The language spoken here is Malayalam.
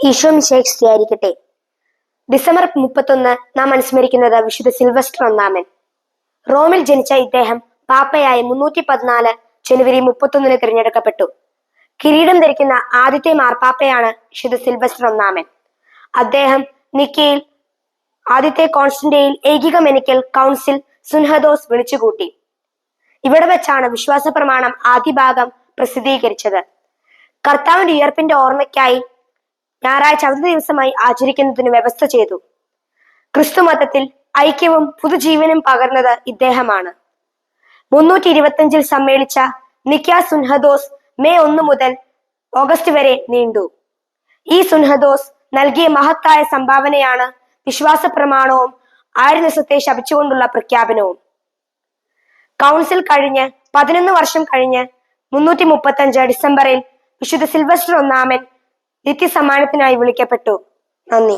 ഈശോ മിശിഹായ്ക്ക് സ്തുതിയായിരിക്കട്ടെ. ഡിസംബർ 31 നാം അനുസ്മരിക്കുന്നത് വിശുദ്ധ സിൽവസ്റ്റർ ഒന്നാമൻ. റോമിൽ ജനിച്ച ഇദ്ദേഹം പാപ്പയായി 314 ജനുവരി 31 തിരഞ്ഞെടുക്കപ്പെട്ടു. കിരീടം ധരിക്കുന്ന ആദ്യത്തെ മാർപ്പാപ്പയാണ് വിശുദ്ധ സിൽവസ്റ്റർ ഒന്നാമൻ. അദ്ദേഹം നിക്കയിൽ ആദ്യത്തെ കോൺസ്റ്റന്റൈൻ ഏകികമെനിക്കൽ കൗൺസിൽ സുൻഹദോസ് വിളിച്ചുകൂട്ടി. ഇവിടെ വെച്ചാണ് വിശ്വാസ പ്രമാണം ആദ്യ ഭാഗം പ്രസിദ്ധീകരിച്ചത്. കർത്താവിന്റെ ഉയർപ്പിന്റെ ഓർമ്മയ്ക്കായി ഞായറാഴ്ച അവധി ദിവസമായി ആചരിക്കുന്നതിന് വ്യവസ്ഥ ചെയ്തു. ക്രിസ്തു മതത്തിൽ ഐക്യവും പുതുജീവനും പകർന്നത് ഇദ്ദേഹമാണ്. 325 സമ്മേളിച്ച നിക്യാ സുൻഹദോസ് മെയ് 1 മുതൽ ഓഗസ്റ്റ് വരെ നീണ്ടു. ഈ സുൻഹദോസ് നൽകിയ മഹത്തായ സംഭാവനയാണ് വിശ്വാസ പ്രമാണവും 1000 ദിവസത്തെ ശപിച്ചുകൊണ്ടുള്ള പ്രഖ്യാപനവും. കൗൺസിൽ കഴിഞ്ഞ് 11 വർഷം കഴിഞ്ഞ് 335 ഡിസംബറിൽ വിശുദ്ധ സിൽവസ്റ്റർ ഒന്നാമൻ നിത്യസമ്മാനത്തിനായി വിളിക്കപ്പെട്ടു. നന്ദി.